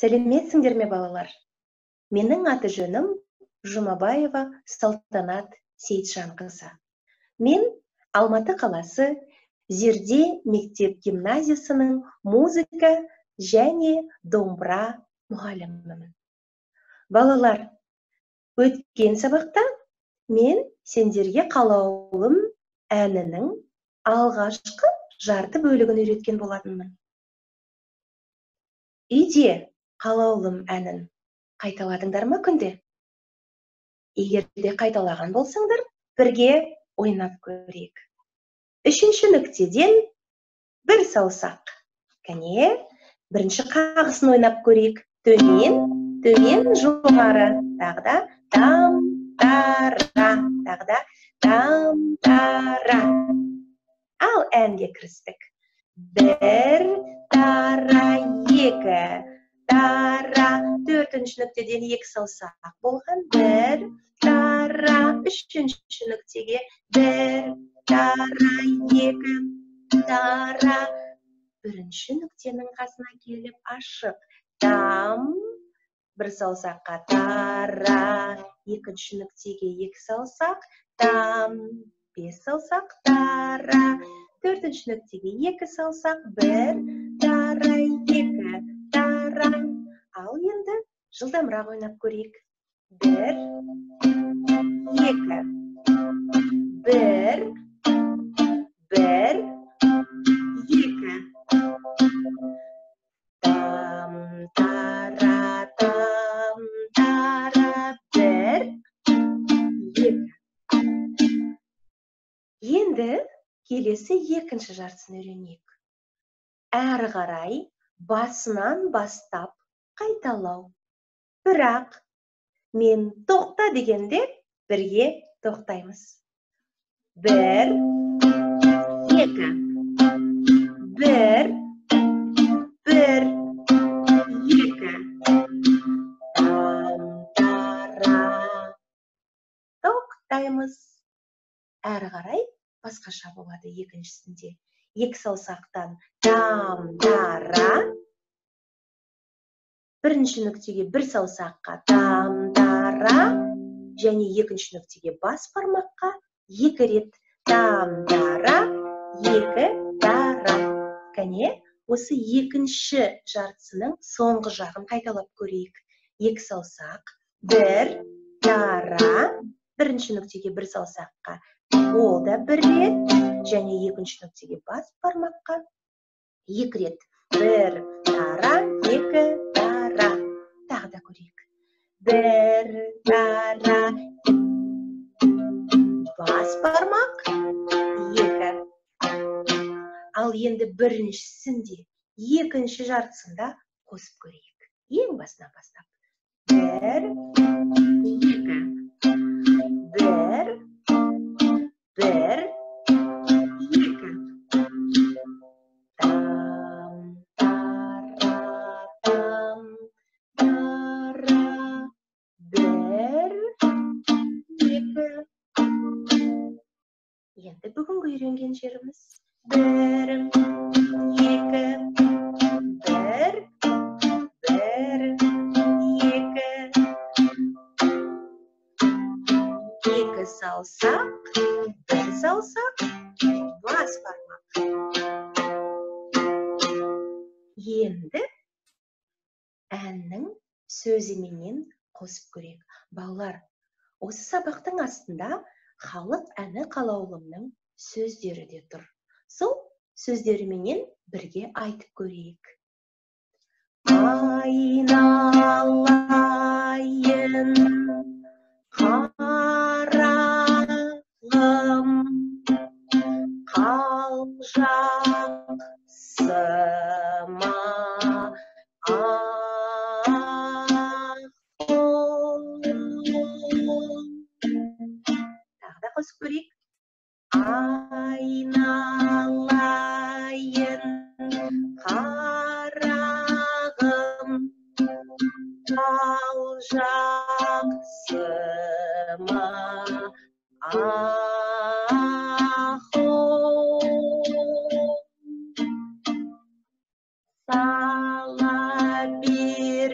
Сәлеметсіңдер ме, балалар? Менің аты жөнім Жұмабаева Салтанат Сейітжанқызы. Мен Алматы қаласы Зерде мектеп-гимназиясының музыка және домбыра мұғалімімін. Балалар, өткен сабақта мен сендерге қалаулым әнінің алғашқы жарты бөлігін үйреткен болатынмын. Үйде қалаулым әнін қайталадыңдар ма күнде? Егер де қайталаған болсаңдар, бірге ойнап көрейік. Үшінші нүктеден бір саусақ. Кәне, бірінші қағысын ойнап көрейік. Төмен, төмен, жоғары. Тағда там-тара. Тағда там-тара. Ал әнге кірістік. Бір, тара, екі. Тара, төртінші нүктеден екі саусақ болған. Бір, тара, үшінші нүктеге. Бір, тара, екі. Тара, бірінші нүктенің қасына келіп ашық. Там, бір саусаққа. Тара, екінші нүктеге екі саусақ. Там, бес саусақ. Тара, төртінші нүктеге екі саусақ. Бір, тара, екі. Тара. Ал енді жылдамырақ ойнап көрейік. Бір, екі. Бір, екі. Там, тара, бір, екі. Енді келесі екінші жартысын үйренейік. Әрі қарай басынан бастап қайталау. Бірақ мен тоқта дегенде бірге тоқтаймыз. Бір, екі. Бір, екі. Там-тара. Тоқтаймыз. Әрі қарай басқаша болады екіншісінде. Екі саусақтан там-тара. Бірінші нүктеге бір саусаққа там-тара. Және екінші нүктеге бас бармаққа екі рет там-тара, екі тара. Кәне, осы екінші жартысының соңғы жағын қайталап көрейік. Екі саусақ, бір, тара. Бірінші нүктеге бір саусаққа. Ол да бір рет. Және екінші нүктеге бас бармаққа екі рет. Бір, тара, екі, тара. Тағы да көрейік. Бір, тара. Бас бармақ, екі. Ал енді біріншісінде, екінші жартысында қосып көрейік. Ең басынан бастап. Бір, екі. Бір, екі. Енді бүгінгі үйренген жеріміз. Бір, екі. Бір, екі. Екі саусақ, бір саусақ, бас бармақ. Енді әннің сөзіменен қосып көрейік. Балалар, осы сабақтың астында халық әні қалаулымның сөздері де тұр. Сол сөздеріменен бірге айтып көрейік. Айналайын қарағым, қалжақсыма қосып көрейік. Айналайын қарағым, қалжақсыма сала бер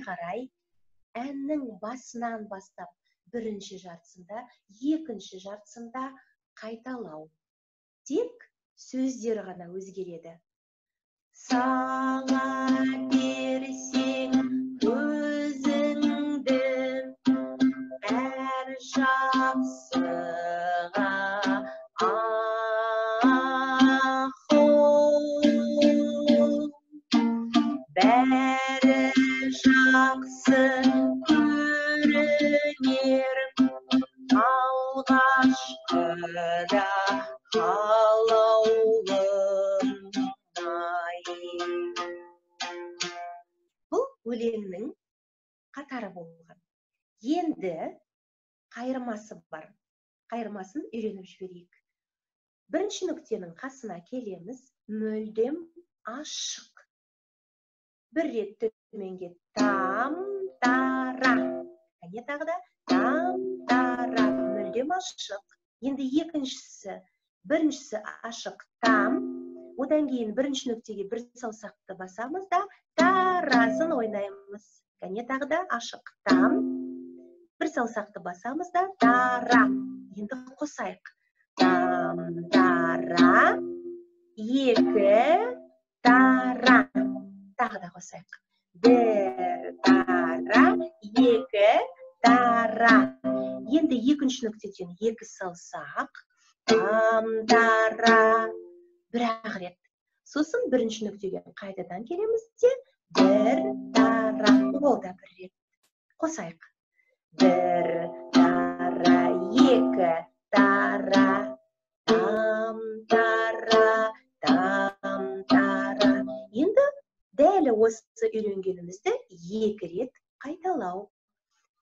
қарай әннің басынан бастап бірінші жартысында, екінші жартысында қайталау. Тек сөздер ғана өзгереді. Сала берсең өзіңді әр жақсыға бәрі жақсы көрінер алғашқыда қалаулымай. Бұл өлеңнің қатары болған. Енді қайырмасы бар. Қайырмасын үйреніп жіберейік. Бірінші нүктенің қасына келеміз. Мүлдем ашық. Бір рет төменге там-тара. Әне тағы да там-тара. Мүлдем ашық. Енді екіншісі. Біріншісі ашық там. Одан кейін бірінші нүктеге бір саусақты басамыз да тарасын ойнаймыз. Әне тағы да ашық там. Бір саусақты басамыз да тара. Енді қосайық. Там-тара. Екі тара. Тағы да қосайық. Бір тара, екі тара. Енді екінші нүктеден екі саусақ. Там-тара. Бір-ақ рет. Сосын бірінші нүктеге қайтадан келеміз де бір тара. Ол да бір рет. Қосайық. Бір тара, екі тара. Там-тара, там-тара. Енді дәл осы үйренгенімізді екі рет қайталау.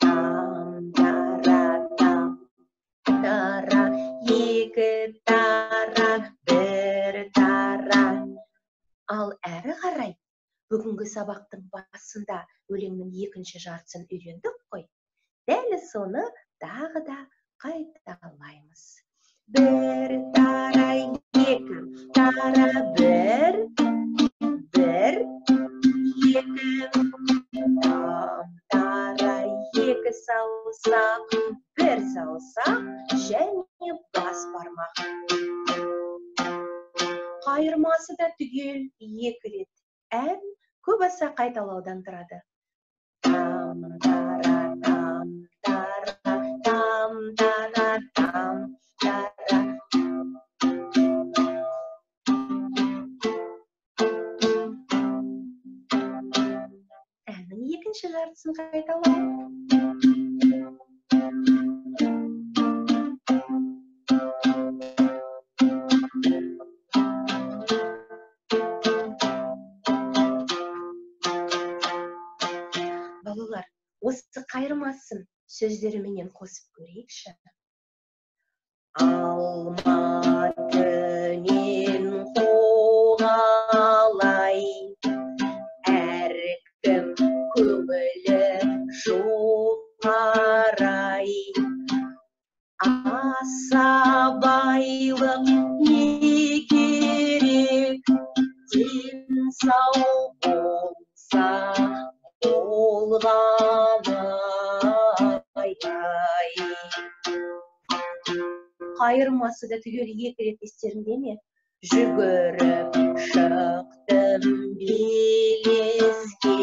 Там-тара, там-тара, екі тара, бір тара. Ал әрі қарай бүгінгі сабақтың басында өлеңнің екінші жартысын үйрендік қой. Дәл соны тағы да қайталаймыз. Бір тара, екі тара, бір, екі, там-тара, екі саусақ, бір саусақ, және бас бармақ. Қайырмасы да түгел екі рет. Ән көп аса қайталаудан тұрады. Там-тара, там-тара, там-тара, там-тара. Әннің екінші жартысын қайталау. Балалар, осы қайырмасын сөздеріменен қосып көрейікші. Алматымен қоғалай, әркім көңілі жоғарай. Асабайлық не керек, денсау болса болғаны-ай. Қайырмасы да түгел екі рет естеріңде ме? Жүгіріп шықтым белеске,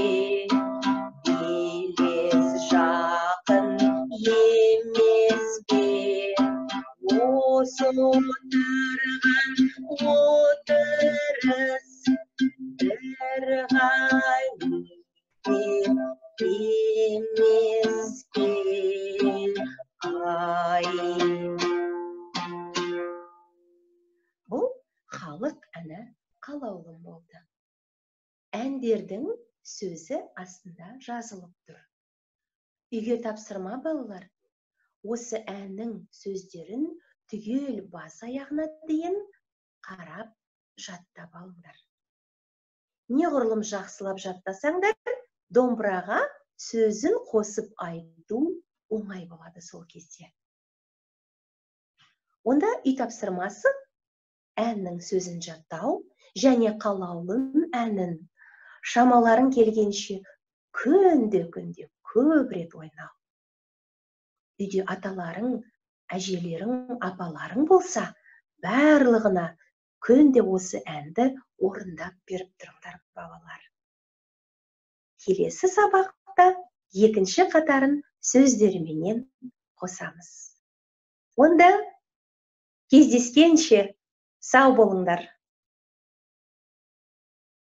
белес жақын емес пе? Осы отырған отырыс бір ғайып емес пе? Ай. Бұл халық әні қалаулым болды. Әндердің сөзі астында жазылып тұр. Үйге тапсырма балалар. Осы әннің сөздерін түгел бас аяғына дейін қарап жаттап алыңдар. Неғұрлым жақсылап жаттасаңдар, домбыраға сөзін қосып айту оңай болады сол кезде. Онда үй тапсырмасы әннің сөзін жаттау және қалаулым әнін шамаларың келгенше күнде көп рет ойнау. Үйде аталарың, әжелерің, апаларың болса, барлығына күнде осы әнді орындап беріп тұрыңдар, балалар. Келесі сабақта екінші қатарын сөздеріменен қосамыз. Онда кездескенше сау болыңдар.